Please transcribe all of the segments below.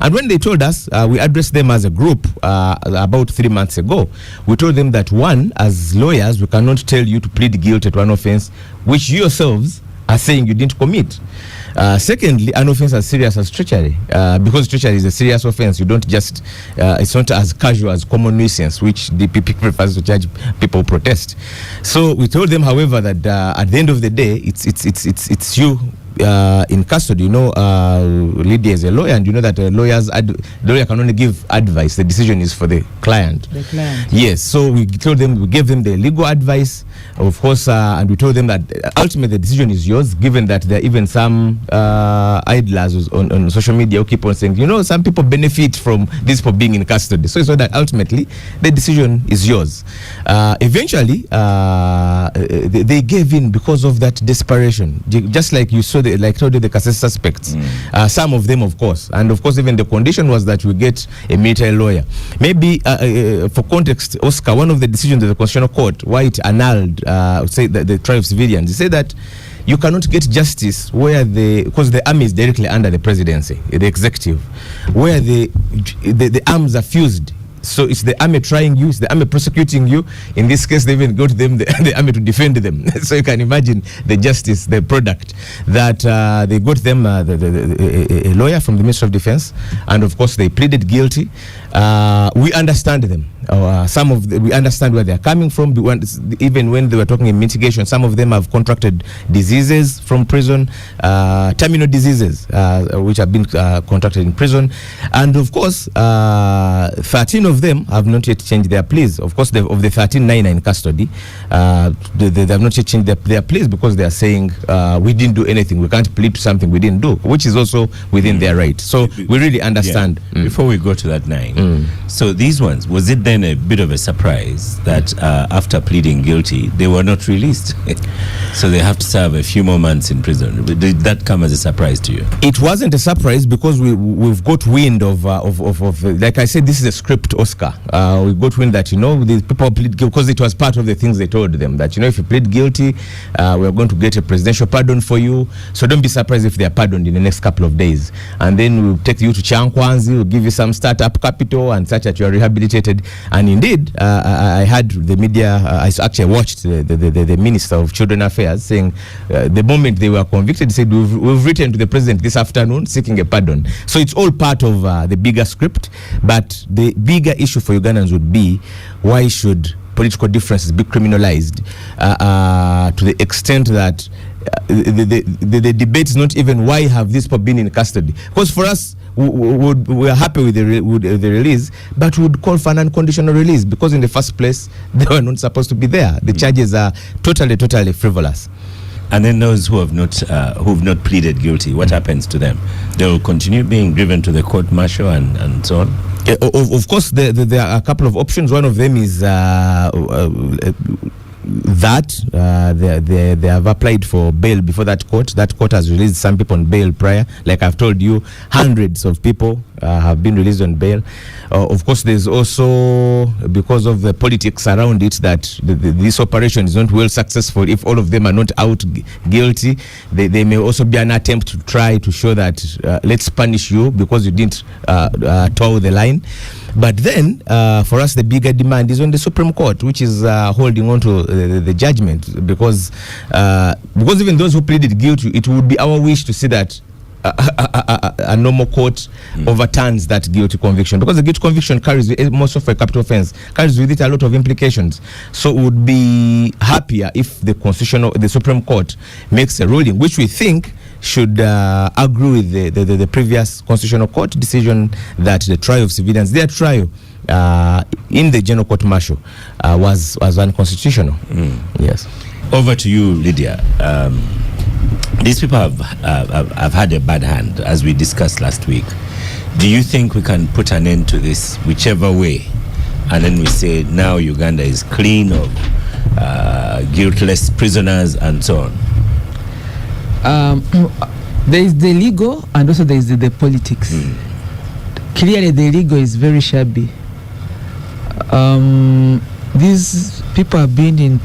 And when they told us, we addressed them as a group about 3 months ago. We told them that, one, as lawyers, we cannot tell you to plead guilty to an offense which you yourselves are saying you didn't commit. Secondly, an offense as serious as treachery, because treachery is a serious offense. You don't just, it's not as casual as common nuisance, which the DPP prefers to charge people who protest. So we told them, however, that at the end of the day, it's you in custody. You know, Lydia is a lawyer, and you know that lawyer can only give advice. The decision is for the client. The client. Yes. So we told them, we gave them the legal advice, of course, and we told them that ultimately the decision is yours, given that there are even some idlers on social media who keep on saying, you know, some people benefit from these people being in custody. So that ultimately the decision is yours. Eventually, they gave in because of that desperation, just like you saw, like told you, the Kasese suspects. Some of them, of course, and of course, even the condition was that we get a military lawyer. Maybe for context, Oscar, one of the decisions of the Constitutional Court, why it annulled, say the trial of civilians, they say that you cannot get justice where because the army is directly under the presidency, the executive, where the arms are fused. So it's the army trying you, it's the army prosecuting you. In this case, they even go to them, the army to defend them. So you can imagine the justice, the product, that they got them a lawyer from the Ministry of Defense, and of course they pleaded guilty. We understand them. We understand where they are coming from. Even when they were talking in mitigation, some of them have contracted diseases from prison, terminal diseases, which have been contracted in prison. And of course, 13 of them have not yet changed their pleas. Of course, of the 13 9 are in custody. They have not yet changed their pleas because they are saying, we didn't do anything. We can't plead to something we didn't do, which is also within their right. So we really understand. Yeah. Before we go to that 9, so these ones, was it then a bit of a surprise that after pleading guilty, they were not released? So they have to serve a few more months in prison. Did that come as a surprise to you? It wasn't a surprise because we've got wind of like I said, this is a script, Oscar. We got wind that, you know, these people plead guilty because it was part of the things they told them, that, you know, if you plead guilty, we're going to get a presidential pardon for you. So don't be surprised if they are pardoned in the next couple of days. And then we'll take you to Chankwanzi, we'll give you some startup capital and such that you are rehabilitated. And indeed, I had the media, I actually watched the Minister of Children Affairs saying the moment they were convicted, he said, we've written to the president this afternoon seeking a pardon. So it's all part of the bigger script. But the bigger issue for Ugandans would be, why should political differences be criminalized to the extent that the debate is not even why have these people been in custody? Because for us, we are happy with the release, but we would call for an unconditional release because in the first place they were not supposed to be there. The charges are totally frivolous. And then those who have not pleaded guilty, what happens to them? They will continue being driven to the court martial and so on? Of course, there are a couple of options. One of them is they have applied for bail before that court. That court has released some people on bail prior. Like I've told you, hundreds of people have been released on bail. Of course, there's also, because of the politics around it, that this operation is not well successful. If all of them are not out guilty, they may also be an attempt to try to show that let's punish you because you didn't toe the line. But then, for us, the bigger demand is on the Supreme Court, which is holding on to the judgment, because even those who pleaded guilty, it would be our wish to see that a normal court overturns that guilty conviction, because the guilty conviction carries, most of a capital offense, carries with it a lot of implications. So we would be happier if the Supreme Court makes a ruling, which we think should agree with the previous Constitutional Court decision that the trial of civilians, their trial in the General Court Martial was unconstitutional. Yes. Over to you, Lydia. These people have had a bad hand, as we discussed last week. Do you think we can put an end to this, whichever way, and then we say now Uganda is clean of guiltless prisoners and so on? There is the legal and also there is the politics. Clearly the legal is very shabby. These people have been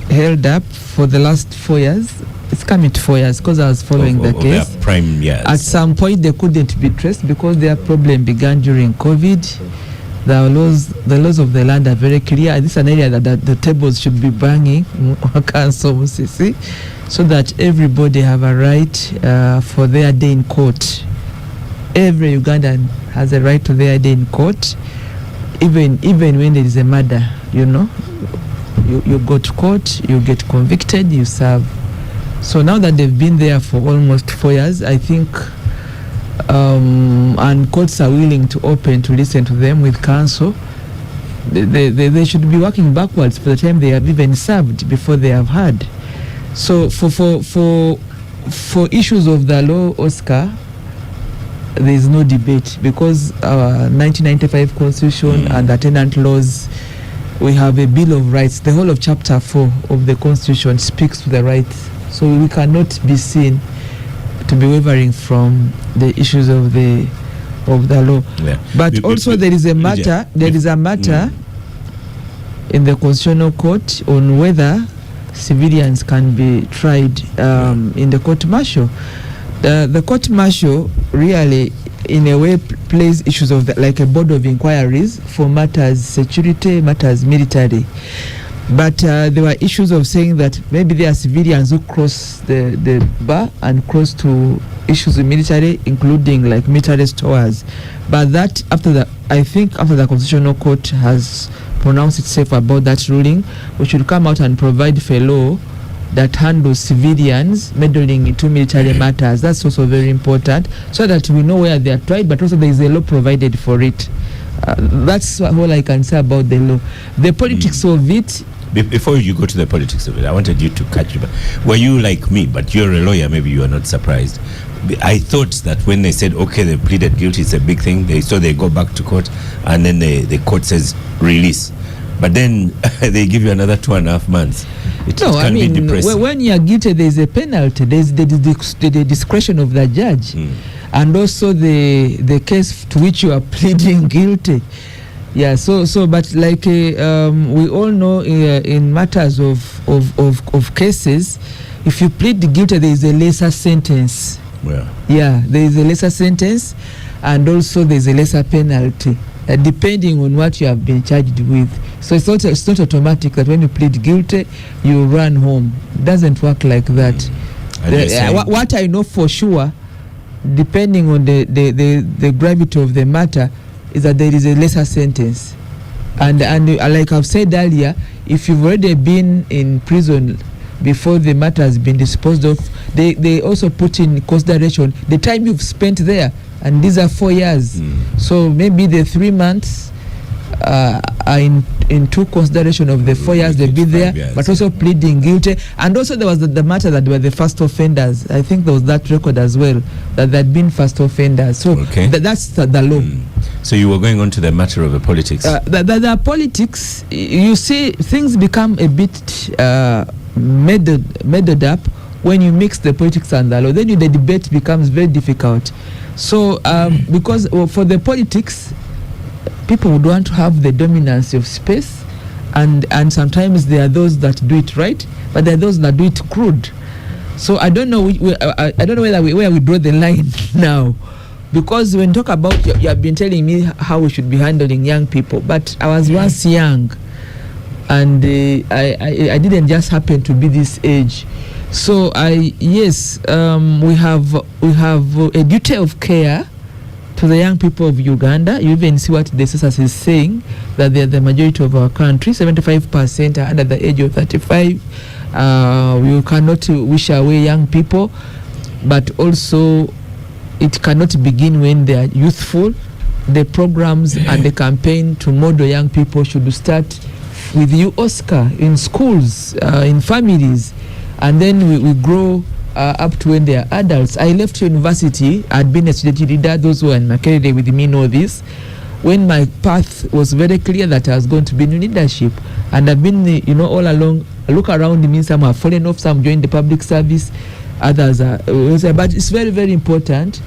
held up for the last 4 years It's coming to 4 years because I was following the case. Their prime years. At some point, they couldn't be traced because their problem began during COVID. The laws of the land are very clear. This is an area that the tables should be banging, Council Musisi, so that everybody have a right for their day in court. Every Ugandan has a right to their day in court, even when there is a murder. You know, you go to court, you get convicted, you serve. So now that they've been there for almost 4 years, I think, and courts are willing to open to listen to them with counsel, they should be working backwards for the time they have even served before they have had. So for issues of the law, Oscar, there is no debate because our 1995 Constitution and the tenant laws, we have a Bill of Rights. The whole of Chapter 4 of the Constitution speaks to the rights. So we cannot be seen to be wavering from the issues of the law. Yeah. But also there is a matter in the Constitutional Court on whether civilians can be tried in the court martial. The court martial really, in a way, plays issues of like a board of inquiries for matters security, matters military. But there were issues of saying that maybe there are civilians who cross the bar and cross to issues of military, including like military stores. But that after the Constitutional Court has pronounced itself about that ruling, we should come out and provide for a law that handles civilians meddling into military matters. That's also very important, so that we know where they are tried, but also there is a law provided for it. That's all I can say about the law. The politics of it. Before you go to the politics of it, I wanted you to catch you. Were you like me, but you're a lawyer, maybe you are not surprised. I thought that when they said, okay, they pleaded guilty, it's a big thing. So they go back to court, and then the court says release. But then they give you another 2.5 months. It can be depressing. When you are guilty, there is a penalty. There is the discretion of the judge, and also the case to which you are pleading guilty. Yeah. So, but like we all know, in matters of cases, if you plead guilty, there is a lesser sentence. Well. Yeah, there is a lesser sentence, and also there is a lesser penalty. Depending on what you have been charged with. So it's not automatic that when you plead guilty, you run home. It doesn't work like that. What I know for sure, depending on the gravity of the matter, is that there is a lesser sentence. And like I've said earlier, if you've already been in prison before the matter has been disposed of, they also put in consideration the time you've spent there. And these are 4 years. So maybe the 3 months are into consideration of the 4 years they've been there, but also pleading guilty. And also there was the matter that were the first offenders. I think there was that record as well, that they'd been first offenders. So that's the law. So you were going on to the matter of the politics. The politics, you see, things become a bit meddled up when you mix the politics and the law. Then the debate becomes very difficult. So because for the politics, people would want to have the dominance of space, and sometimes there are those that do it right, but there are those that do it crude. So I don't know I don't know where we draw the line now, because when you talk about, you have been telling me how we should be handling young people, but I was once young, and I didn't just happen to be this age. So we have a duty of care to the young people of Uganda. You even see what the census is saying, that they are the majority of our country. 75% are under the age of 35. We cannot wish away young people, but also it cannot begin when they are youthful. The programs and the campaign to model young people should start with you, Oscar, in schools, in families. And then we grow up to when they are adults. I left university. I'd been a student leader. Those who are in my career with me know this. When my path was very clear that I was going to be in leadership, and I've been, all along. I look around me. Some have fallen off. Some joined the public service. Others are. But it's very, very important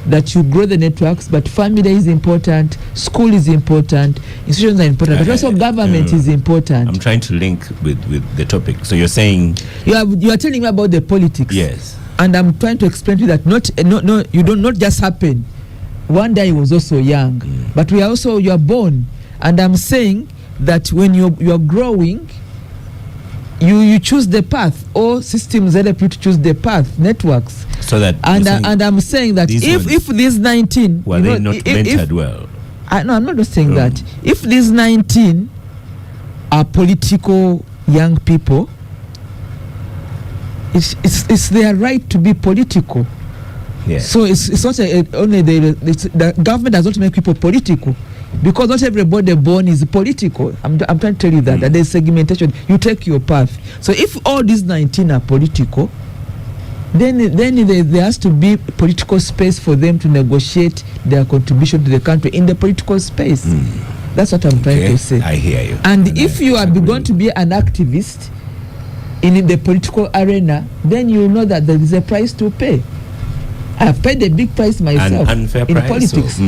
that you grow the networks, but family is important, school is important, institutions are important, but also government is important. I'm trying to link with the topic. So you're saying you are telling me about the politics. Yes. And I'm trying to explain to you that not just happen. One day I was also young, but you are born. And I'm saying that when you are growing, you choose the path, or systems help you to choose the path, networks. So that and I'm saying that if these 19 were they not mentored well? No, I'm not saying that. If these 19 are political young people, it's their right to be political. Yeah. So it's not only the government does not make people political, because not everybody born is political. I'm trying to tell you that there's segmentation. You take your path. So if all these 19 are political, then there has to be political space for them to negotiate their contribution to the country in the political space. That's what I'm trying to say. I hear you. And if you are going to be an activist in the political arena, then you know that there is a price to pay. I have paid a big price myself in politics.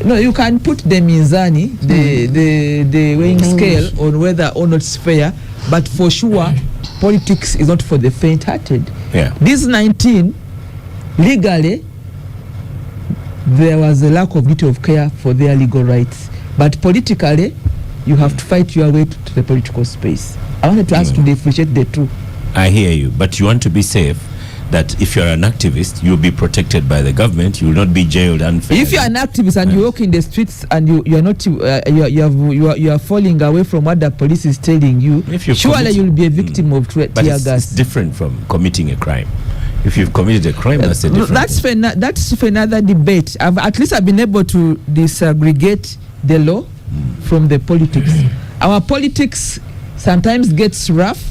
No, you can put the mizani, the weighing scale on whether or not it's fair, but for sure, politics is not for the faint-hearted. Yeah. These 19, legally, there was a lack of duty of care for their legal rights. But politically, you have to fight your way to the political space. I wanted to ask you to differentiate the two. I hear you, but you want to be safe. That if you're an activist, you'll be protected by the government. You will not be jailed unfairly. If you're an activist and you walk in the streets and you are not you are falling away from what the police is telling you, surely you'll be a victim of tear gas. It's different from committing a crime. If you've committed a crime, that's a different. That's for another debate. At least I've been able to disaggregate the law from the politics. Our politics sometimes gets rough.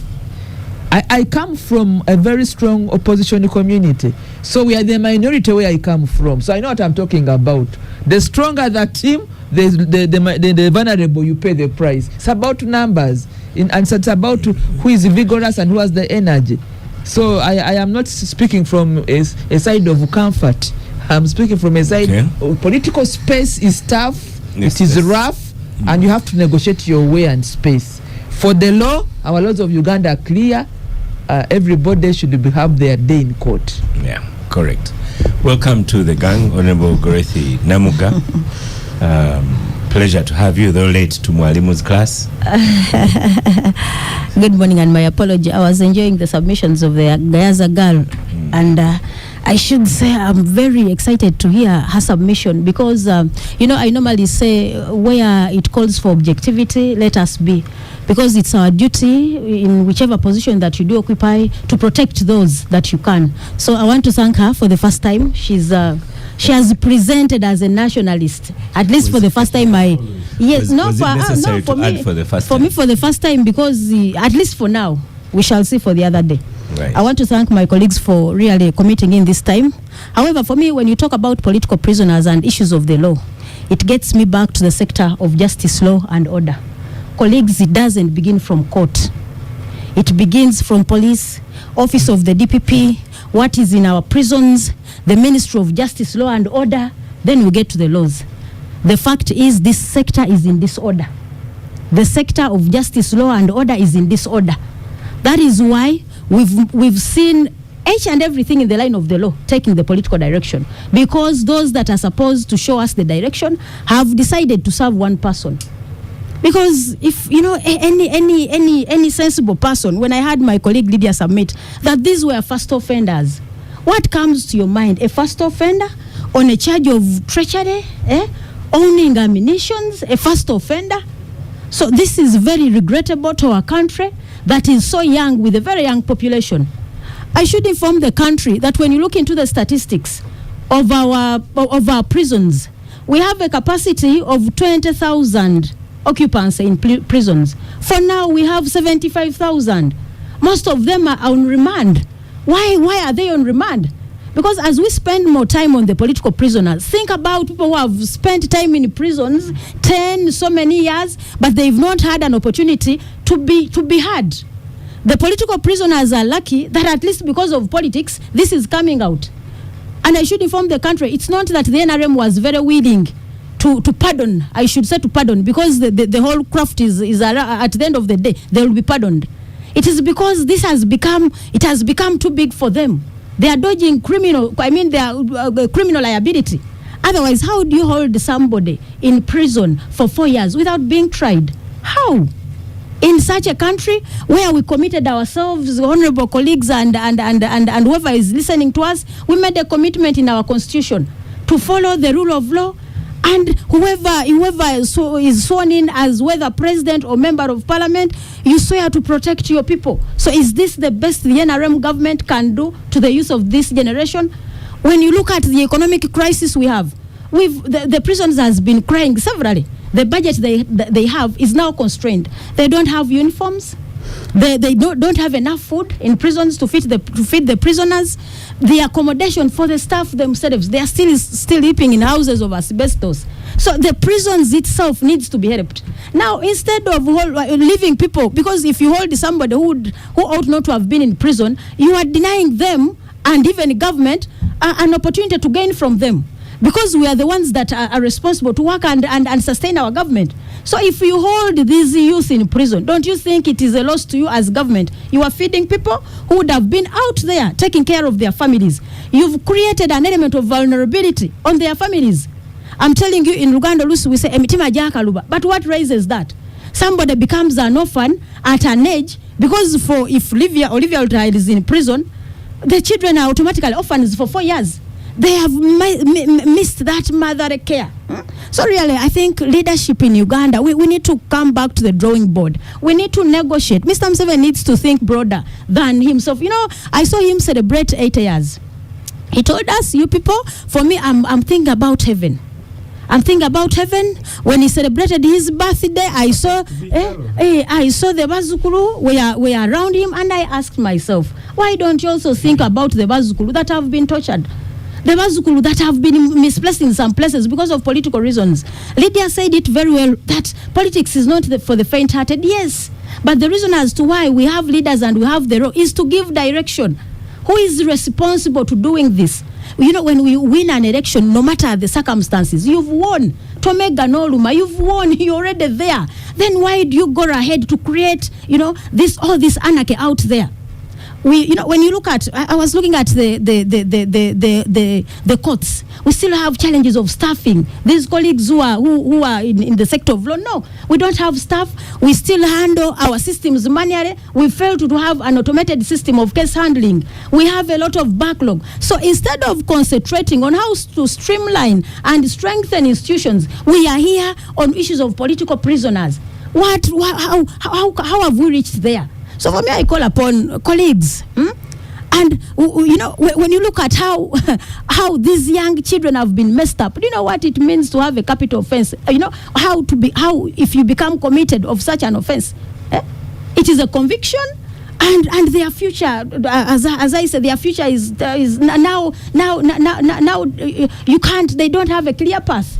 I come from a very strong opposition community. So we are the minority where I come from. So I know what I'm talking about. The stronger the team, the vulnerable, you pay the price. It's about numbers. And it's about who is vigorous and who has the energy. So I am not speaking from a side of comfort. I'm speaking from a side of political space is tough, it is rough, and you have to negotiate your way and space. For the law, our laws of Uganda are clear. Everybody should have their day in court. Yeah, correct. Welcome to the gang, Honorable Gorethi Namugga. Pleasure to have you, though late to Mwalimu's class. Good morning, and my apology. I was enjoying the submissions of the Gayaza girl, and I should say I'm very excited to hear her submission because, I normally say where it calls for objectivity, let us be. Because it's our duty in whichever position that you do occupy to protect those that you can. So I want to thank her for the first time. She has presented as a nationalist, at least for the first time. For me for the first time, because at least for now, we shall see for the other day. Right. I want to thank my colleagues for really committing in this time. However, for me, when you talk about political prisoners and issues of the law, it gets me back to the sector of justice, law and order. Colleagues, it doesn't begin from court. It begins from police, office of the DPP, what is in our prisons, the Ministry of Justice, Law and Order, then we get to the laws. The fact is this sector is in disorder. The sector of justice, law and order is in disorder. That is why we've seen each and everything in the line of the law taking the political direction, because those that are supposed to show us the direction have decided to serve one person. Because if any sensible person, when I had my colleague Lydia submit that these were first offenders, what comes to your mind? A first offender on a charge of treachery, owning ammunitions, a first offender? So this is very regrettable to our country that is so young, with a very young population. I should inform the country that when you look into the statistics of our prisons, we have a capacity of 20,000 occupants in prisons. For now, we have 75,000. Most of them are on remand. Why are they on remand? Because as we spend more time on the political prisoners, think about people who have spent time in prisons 10 so many years, but they've not had an opportunity to be heard. The political prisoners are lucky that at least because of politics, this is coming out. And I should inform the country, it's not that the NRM was very willing to pardon, I should say to pardon, because the whole craft is at the end of the day, they will be pardoned. It is because it has become too big for them. They are dodging criminal liability. Otherwise, how do you hold somebody in prison for 4 years without being tried? How? In such a country where we committed ourselves, honorable colleagues and whoever is listening to us, we made a commitment in our constitution to follow the rule of law, and whoever is sworn in as whether president or member of parliament, you swear to protect your people. So is this the best the NRM government can do to the youth of this generation? When you look at the economic crisis we have, the prisons has been crying severally. The budget they have is now constrained. They don't have uniforms. They don't have enough food in prisons to feed the prisoners. The accommodation for the staff themselves, they are still sleeping in houses of asbestos. So the prisons itself needs to be helped. Now, instead of leaving people, because if you hold somebody who ought not to have been in prison, you are denying them and even government an opportunity to gain from them, because we are the ones that are responsible to work and sustain our government. So if you hold these youth in prison, don't you think it is a loss to you as government? You are feeding people who would have been out there taking care of their families. You've created an element of vulnerability on their families. I'm telling you, in Luganda, we say, emitima jakaluba. But what raises that? Somebody becomes an orphan at an age, because if Olivia Child is in prison, the children are automatically orphans for 4 years. They have missed that mother care. So really, I think leadership in Uganda, we need to come back to the drawing board. We need to negotiate. Mr. Museveni needs to think broader than himself. You know, I saw him celebrate 8 years. He told us, you people, for me, I'm thinking about heaven. I'm thinking about heaven. When he celebrated his birthday, I saw the Bazukulu were around him, and I asked myself, why don't you also think about the Bazukulu that have been tortured? The Bazukulu that have been misplaced in some places because of political reasons. Lydia said it very well, that politics is not for the faint-hearted. Yes, but the reason as to why we have leaders and we have the role is to give direction. Who is responsible to doing this? You know, when we win an election, no matter the circumstances, you've won. Tomega Noluma, you've won. You're already there. Then why do you go ahead to create, all this anarchy out there? When you look at, I was looking at the courts. We still have challenges of staffing. These colleagues who are in the sector of law, no, we don't have staff. We still handle our systems manually. We fail to have an automated system of case handling. We have a lot of backlog. So instead of concentrating on how to streamline and strengthen institutions, we are here on issues of political prisoners. How have we reached there? So for me, I call upon colleagues, and when you look at how these young children have been messed up, do you know what it means to have a capital offense? How if you become committed of such an offense, it is a conviction, and their future, as I said, their future is now you can't. They don't have a clear path.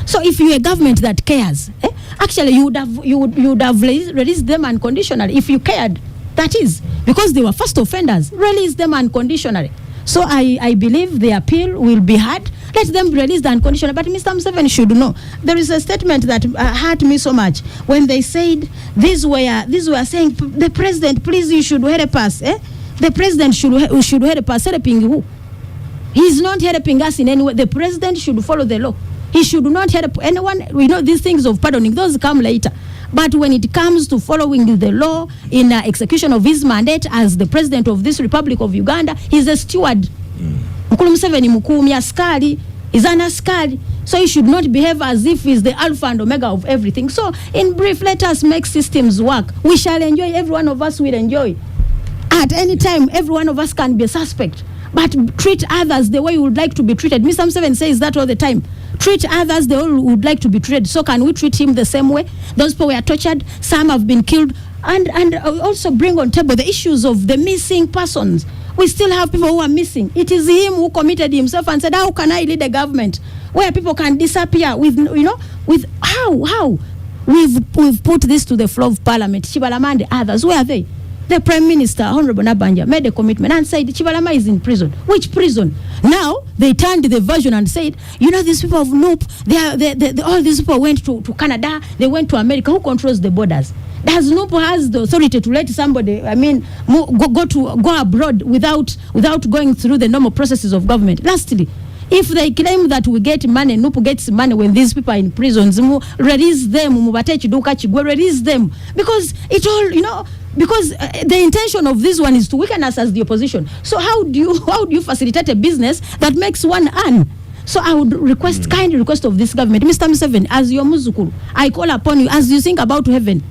So if you're a government that cares, actually you would have released them unconditionally. If you cared, that is, because they were first offenders, release them unconditionally. So I believe the appeal will be heard. Let them be released unconditionally. But Mr. Museveni should know, there is a statement that hurt me so much when they said these were saying, the president, please, you should help us. The president should help us. Helping who? He's not helping us in any way. The president should follow the law. He should not help anyone. We know these things of pardoning, those come later. But when it comes to following the law in execution of his mandate as the president of this Republic of Uganda, he's a steward. Mukulu Museveni mukumi askari, is an askari. So he should not behave as if he's the alpha and omega of everything. So in brief, let us make systems work. We shall enjoy, every one of us will enjoy. At any time, every one of us can be a suspect. But treat others the way you would like to be treated. Mr. Museveni says that all the time. Treat others the way you would like to be treated. So can we treat him the same way? Those people were tortured. Some have been killed. And also bring on table the issues of the missing persons. We still have people who are missing. It is him who committed himself and said, how can I lead a government where people can disappear with how? We've put this to the floor of parliament. Chibalamande, others, where are they? The Prime Minister, Honorable Nabanja, made a commitment and said Chibalama is in prison. Which prison? Now they turned the version and said, you know, these people of NUP, all these people went to Canada, they went to America. Who controls the borders? Does NUP has the authority to let somebody, go abroad without going through the normal processes of government? Lastly, if they claim that we get money, NUP gets money when these people are in prisons, release them, release them, because it all, you know, because the intention of this one is to weaken us as the opposition. So how do you facilitate a business that makes one earn? So I would kindly request of this government, Mr. Museveni, as your muzukuru, I call upon you, as you think about heaven,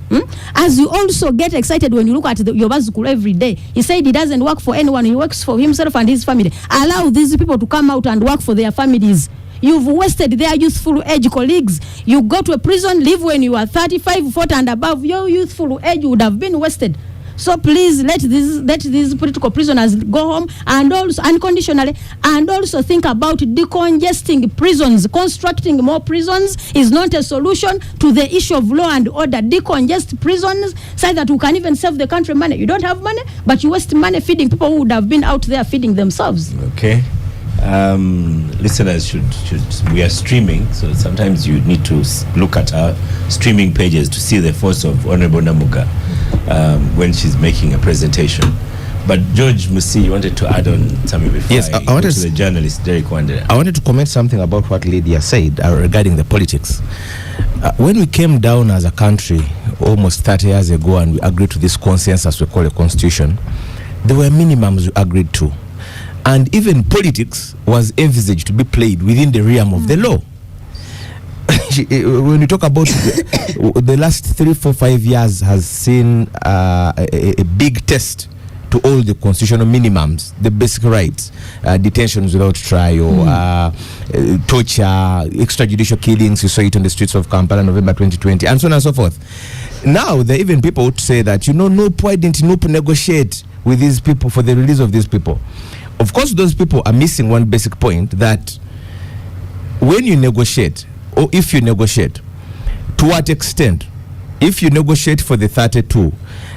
as you also get excited when you look at your muzukuru every day. He said he doesn't work for anyone, he works for himself and his family. Allow these people to come out and work for their families. You've wasted their youthful age, colleagues. You go to a prison, live when you are 35, 40 and above. Your youthful age would have been wasted. So please let these political prisoners go home, and also unconditionally, and also think about decongesting prisons. Constructing more prisons is not a solution to the issue of law and order. Decongest prisons so that we can even save the country money. You don't have money, but you waste money feeding people who would have been out there feeding themselves. Okay. Listeners should we are streaming, so sometimes you need to look at our streaming pages to see the force of Honorable Namugga when she's making a presentation. But George Musisi, you wanted to add on something before I wanted to the journalist Derek Wandera. I wanted to comment something about what Lydia said regarding the politics. When we came down as a country almost 30 years ago and we agreed to this consensus we call a constitution, there were minimums we agreed to. And even politics was envisaged to be played within the realm of the law. When you talk about the last 3, 4, 5 years has seen a big test to all the constitutional minimums, the basic rights, detentions without trial, torture, extrajudicial killings. You saw it on the streets of Kampala, November 2020, and so on and so forth. Now, there are even people who say that, NUP, why didn't NUP negotiate with these people for the release of these people? Of course, those people are missing one basic point, that when you negotiate, or if you negotiate, to what extent? If you negotiate for the 32,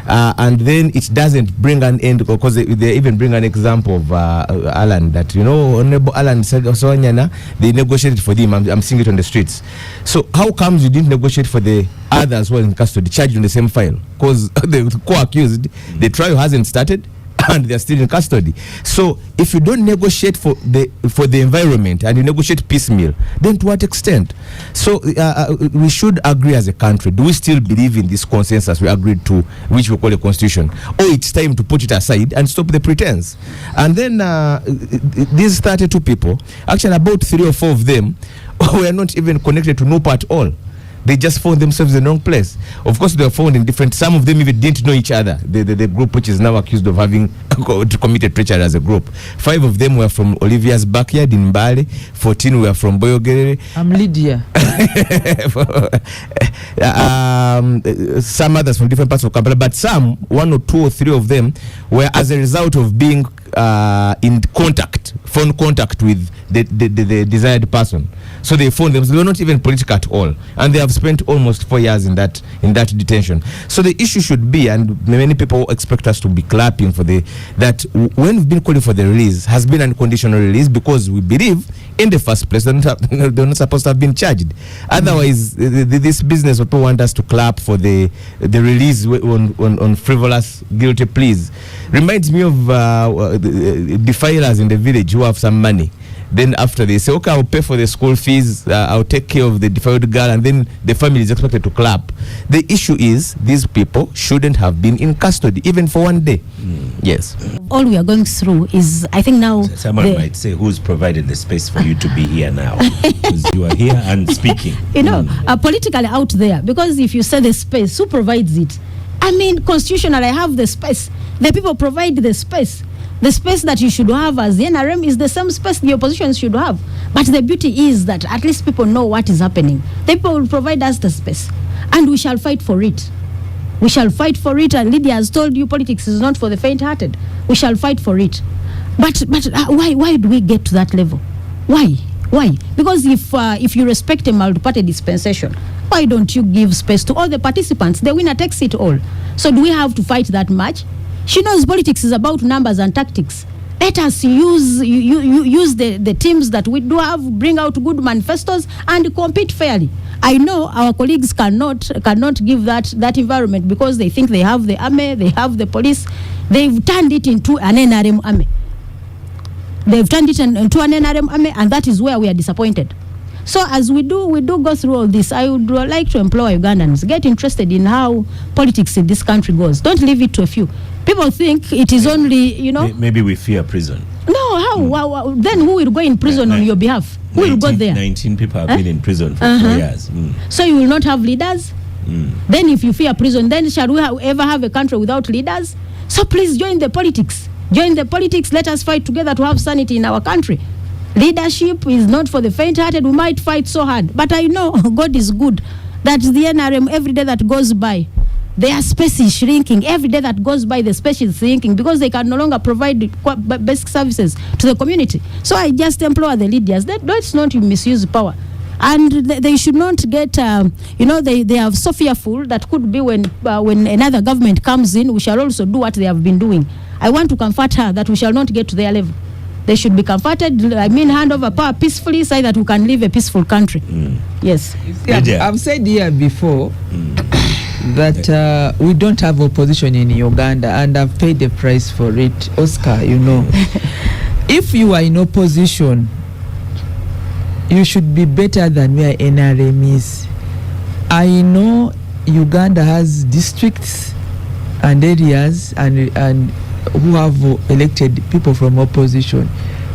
and then it doesn't bring an end, because they even bring an example of Alan, that, Honorable Alan said, they negotiated for them. I'm seeing it on the streets. So how comes you didn't negotiate for the others who are in custody, charged in the same file? Because the co-accused, the trial hasn't started, and they're still in custody. So if you don't negotiate for the environment and you negotiate piecemeal, then to what extent? So we should agree as a country. Do we still believe in this consensus we agreed to, which we call a constitution? Or it's time to put it aside and stop the pretense? And then these 32 people, actually about 3 or 4 of them were not even connected to NUP at all. They just found themselves in the wrong place. Of course, they were found in different. Some of them even didn't know each other. The group which is now accused of having committed treachery as a group. 5 of them were from Olivia's backyard in Mbale. 14 were from Boyogerere. I'm Lydia. Some others from different parts of Kampala, but some, 1 or 2 or 3 of them, were as a result of being in phone contact with the desired person. So they found them. They were not even political at all, and they have spent almost 4 years in that detention. So the issue should be, and many people expect us to be clapping for that when we've been calling for the release, has been unconditional release, because we believe in the first place they're not supposed to have been charged. Otherwise, this business of people want us to clap for the release on frivolous guilty pleas reminds me of defilers in the village who have some money. Then after they say, okay, I'll pay for the school fees, I'll take care of the defiled girl, and then the family is expected to clap. The issue is these people shouldn't have been in custody even for 1 day. Yes. All we are going through is, I think now... Someone might say, who's provided the space for you to be here now? Because you are here and speaking. Politically out there, because if you say the space, who provides it? I mean, constitutionally, I have the space. The people provide the space. The space that you should have as the NRM is the same space the opposition should have. But the beauty is that at least people know what is happening. The people will provide us the space, and we shall fight for it. We shall fight for it, and Lydia has told you politics is not for the faint-hearted. We shall fight for it. But why do we get to that level? Why? Because if you respect a multi-party dispensation, why don't you give space to all the participants? The winner takes it all. So do we have to fight that much? She knows politics is about numbers and tactics. Let us use the teams that we do have, bring out good manifestos and compete fairly. I know our colleagues cannot give that environment because they think they have the army, they have the police. They've turned it into an NRM army. They've turned it into an NRM army, and that is where we are disappointed. So as we do go through all this, I would like to implore Ugandans, get interested in how politics in this country goes. Don't leave it to a few. People think it is only, Maybe we fear prison. No, how? Then who will go in prison on your behalf? Who will go there? 19 people have been in prison for 4 years. So you will not have leaders? Then if you fear prison, then shall we ever have a country without leaders? So please join the politics. Join the politics. Let us fight together to have sanity in our country. Leadership is not for the faint-hearted. We might fight so hard, but I know God is good. That the NRM, every day that goes by, their space is shrinking. Every day that goes by, the space is shrinking because they can no longer provide basic services to the community. So I just implore the leaders that let's not misuse power. And they should not get, they are so fearful that could be when another government comes in, we shall also do what they have been doing. I want to comfort her that we shall not get to their level. They should be comforted, hand over power peacefully so that we can live a peaceful country. Yes. Yeah, I've said here before that we don't have opposition in Uganda, and I've paid the price for it. Oscar, if you are in opposition, you should be better than where NRM is. I know Uganda has districts and areas and who have elected people from opposition,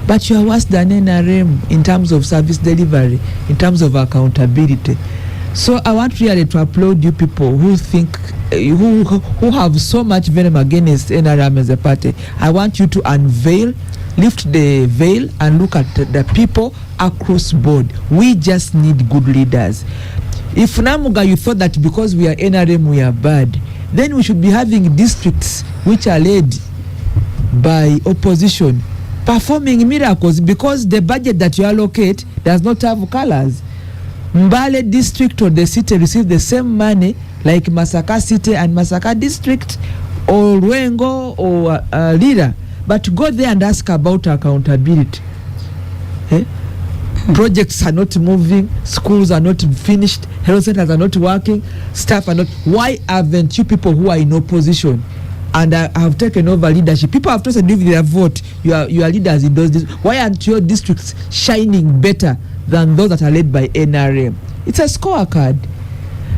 but you are worse than NRM in terms of service delivery, in terms of accountability. So I want really to applaud you people who think who have so much venom against NRM as a party. I want you to lift the veil and look at the people across board. We just need good leaders. If Namugga, you thought that because we are NRM we are bad, then we should be having districts which are led by opposition performing miracles, because the budget that you allocate does not have colors. Mbale district or the city receive the same money like Masaka city and Masaka district or Rwengo or Lira, but go there and ask about accountability. Projects are not moving, schools are not finished, health centers are not working, staff are not. Why haven't you people who are in opposition and have taken over leadership? People have trusted you with their vote. You are leaders in those districts. Why aren't your districts shining better than those that are led by NRM? It's a scorecard.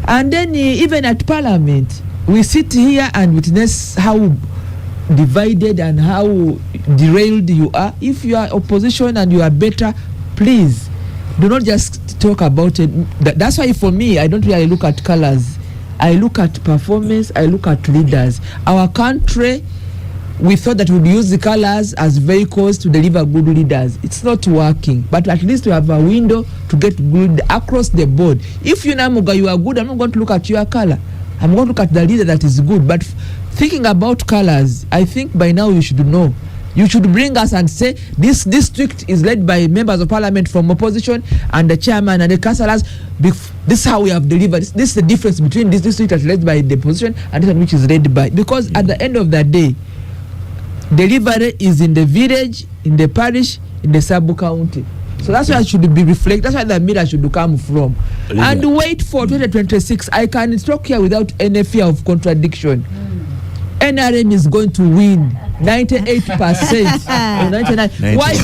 And then even at Parliament, we sit here and witness how divided and how derailed you are. If you are opposition and you are better, please do not just talk about it. That's why for me, I don't really look at colors. I look at performance, I look at leaders. Our country, we thought that we'd use the colors as vehicles to deliver good leaders. It's not working, but at least we have a window to get good across the board. If you Namugga, you are good, I'm not going to look at your color. I'm going to look at the leader that is good. But thinking about colors, I think by now you should know. You should bring us and say this district is led by members of parliament from opposition and the chairman and the councillors. This is how we have delivered. This is the difference between this district that's led by the opposition and this one which is led by. Because at the end of the day, delivery is in the village, in the parish, in the sub-county. So that's where it should be reflected. That's where the mirror should come from. And wait for 2026. I can talk here without any fear of contradiction. NRM is going to win 98%. 99. Why?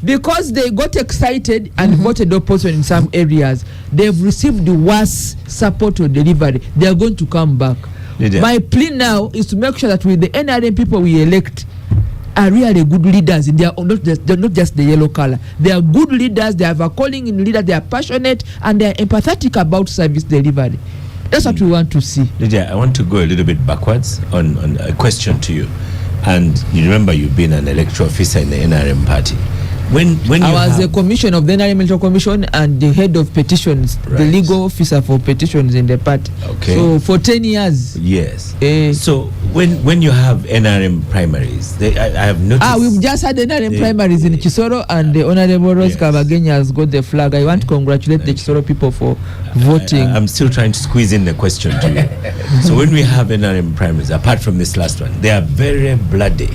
Because they got excited and voted opposition in some areas. They've received the worst support or delivery. They are going to come back. My plea now is to make sure that with the NRM people we elect are really good leaders. They are not just the yellow color. They are good leaders. They have a calling in leader. They are passionate and they are empathetic about service delivery. That's what we want to see. Lydia, I want to go a little bit backwards on a question to you. And you remember you've been an electoral officer in the NRM party. when I you was have, the commission of the NRM Electoral Commission and the head of petitions, the Right. legal officer for petitions in the party. Okay. So for 10 years. yes. Eh. So when you have NRM primaries, I have noticed. We've just had the NRM They- primaries in they- Kisoro, and the Honorable Rose Yes. Kabagenya has got the flag. I want to congratulate the Kisoro people for voting. I'm still trying to squeeze in the question to you. So when we have NRM primaries, apart from this last one, they are very bloody.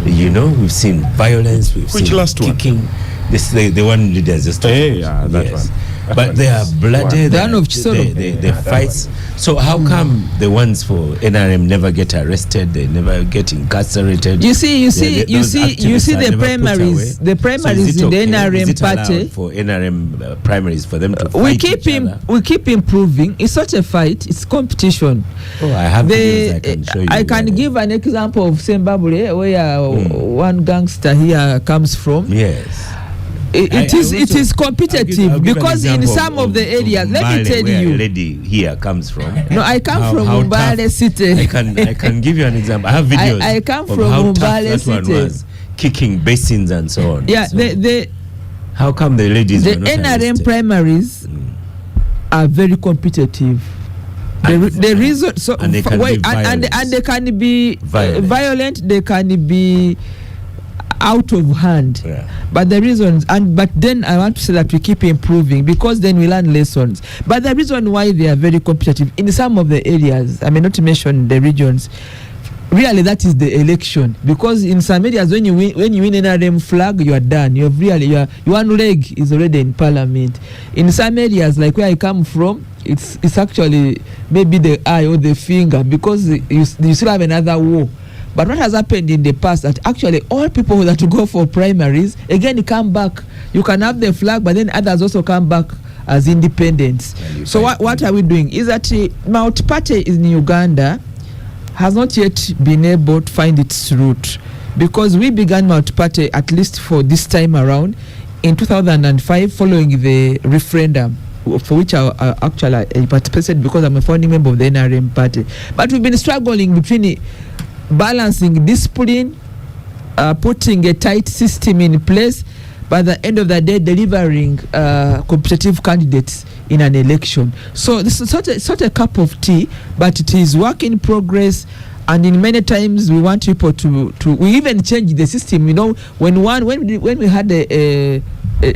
You know, we've seen violence, we've Which seen last one? kicking. This the one leaders just talked about. that Yes. one. But they are bloody. The They one are- of Chisoro. they fights. So how come the ones for NRM never get arrested? They never get incarcerated. You see Those activists are the never put primaries, away. the primaries is it in the okay? Is NRM it allowed party. for NRM primaries for them to We fight keep each other? we keep improving. It's not a fight; it's competition. Oh, I have videos I can show you. I can give an example of Zimbabwe, where one gangster here comes from. Yes. It is competitive I'll give an because in example some of the areas, let me Mbale, tell where a you. lady here comes from. No, I come from how Mbale tough- City. I can give you an example. I have videos. I come of from how tough Mbale that one City. was, kicking basins and so on. Yeah, So the how come the ladies were not NRM arrested? primaries are very competitive. The reason so And they can be violent. and they can be Violent. they can be out of hand. Yeah. But the reasons, but then I want to say that we keep improving because then we learn lessons. But the reason why they are very competitive in some of the areas, I mean, not to mention the regions, really that is the election, because in some areas when you win NRM flag, you are done. Your one leg is already in parliament. In some areas like where I come from, it's actually maybe the eye or the finger, because you still have another war. But what has happened in the past, that actually all people that go for primaries again come back. You can have the flag, but then others also come back as independents. So what are we doing is that multi-party in Uganda has not yet been able to find its route, because we began multi-party, at least for this time around, in 2005 following the referendum, for which I participated because I'm a founding member of the NRM party. But we've been struggling between balancing discipline, putting a tight system in place, by the end of the day delivering competitive candidates in an election. So this is not a cup of tea, but it is work in progress. And in many times we want people to we even change the system. You know, when we had the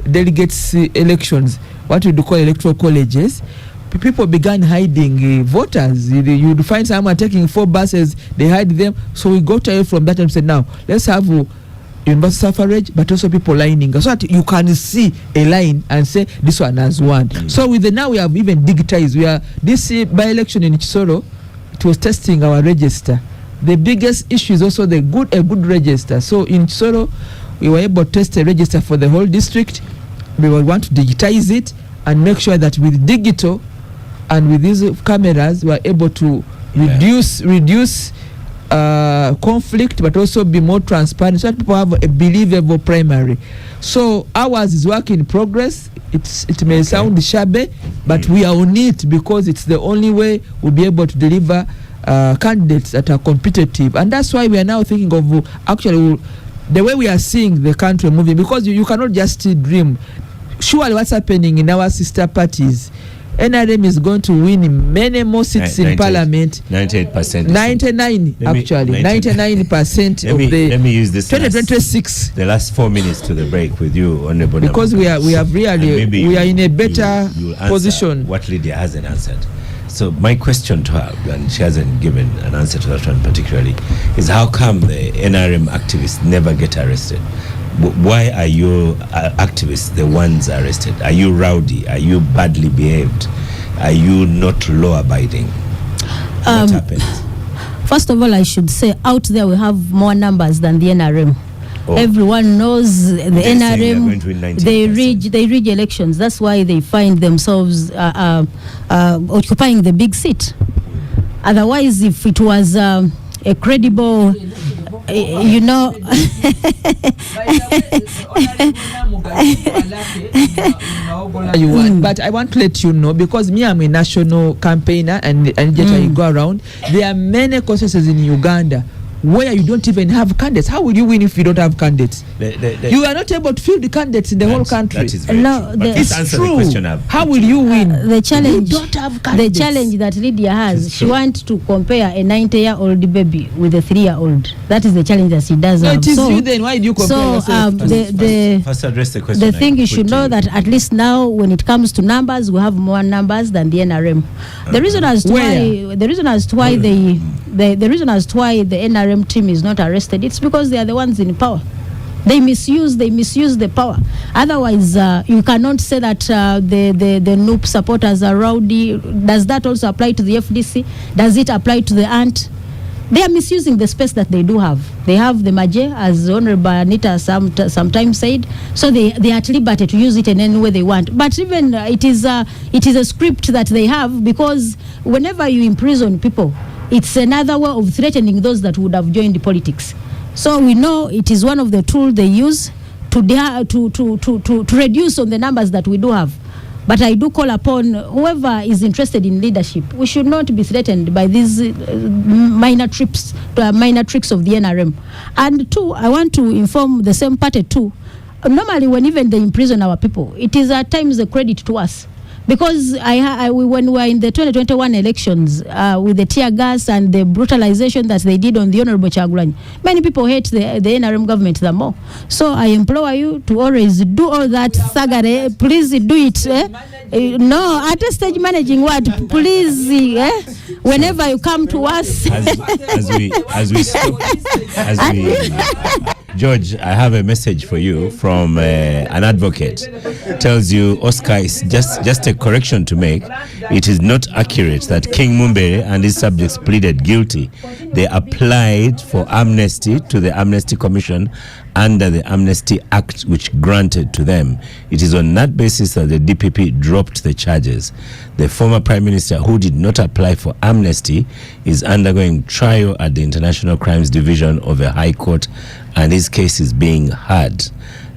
delegates elections, what we do call electoral colleges, people began hiding voters. You'd find someone taking 4 buses, they hide them. So we got away from that and said, now let's have universal suffrage, but also people lining, so that you can see a line and say this one has won. So now we have even digitized. This by-election in Kisoro, it was testing our register. The biggest issue is also a good register. So in Kisoro, we were able to test a register for the whole district. We will want to digitize it and make sure that with digital and with these cameras, we are able to reduce conflict, but also be more transparent, so that people have a believable primary. So ours is work in progress. It may sound shabby, but we are on it, because it's the only way we'll be able to deliver candidates that are competitive. And that's why we are now thinking of actually the way we are seeing the country moving, because you cannot just dream. Surely what's happening in our sister parties, NRM is going to win many more seats in parliament. 98%. 99 actually. 99% of the. Let me use this 2026. The last 4 minutes to the break with you, Honorable. Because we are in a better you'll position. What Lydia hasn't answered. So my question to her, and she hasn't given an answer to that one particularly, is how come the NRM activists never get arrested? Why are your activists the ones arrested? Are you rowdy? Are you badly behaved? Are you not law-abiding? What happens? First of all, I should say out there we have more numbers than the NRM. Oh. Everyone knows the NRM. They rig elections. That's why they find themselves occupying the big seat. Otherwise, if it was a credible, you know. But I want to let you know, because me, I'm a national campaigner, and yet I go around. There are many constituencies in Uganda where you don't even have candidates. How will you win if you don't have candidates? You are not able to field the candidates in the whole country. That is very No, true. But It's true. the question How will you win? The challenge, You don't have the candidates. challenge that Lydia has, she true. wants to compare a 90-year-old baby with a 3-year-old. That is the challenge that she does No, have. it is you then. Why do you compare So yourself? First address the question. the thing you should know that at least now, when it comes to numbers, we have more numbers than the NRM. The reason as to why the reason as to why the reason as to why the NRM team is not arrested, it's because they are the ones in power. They misuse the power. Otherwise, you cannot say that the NUP supporters are rowdy. Does that also apply to the FDC? Does it apply to the ANT? They are misusing the space that they do have. They have the Maje, as Honorable Anita sometimes said, so they are at liberty to use it in any way they want. But even it is a script that they have, because whenever you imprison people, it's another way of threatening those that would have joined politics. So we know it is one of the tools they use to reduce on the numbers that we do have. But I do call upon whoever is interested in leadership, we should not be threatened by these minor tricks of the NRM. And two, I want to inform the same party too. Normally, when even they imprison our people, it is at times a credit to us. Because when we were in the 2021 elections, with the tear gas and the brutalization that they did on the Honorable Chagulanyi, many people hate the NRM government the more. So I implore you to always do all that sagare. Please do it. No, at a stage managing what? Please, whenever you come to us. George, I have a message for you from an advocate. Tells you, Oscar, is just a correction to make. It is not accurate that King Mumbere and his subjects pleaded guilty. They applied for amnesty to the Amnesty Commission under the Amnesty Act, which granted to them. It is on that basis that the DPP dropped the charges. The former Prime Minister, who did not apply for amnesty, is undergoing trial at the International Crimes Division of the High Court, and his case is being heard.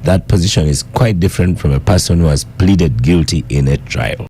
That position is quite different from a person who has pleaded guilty in a trial.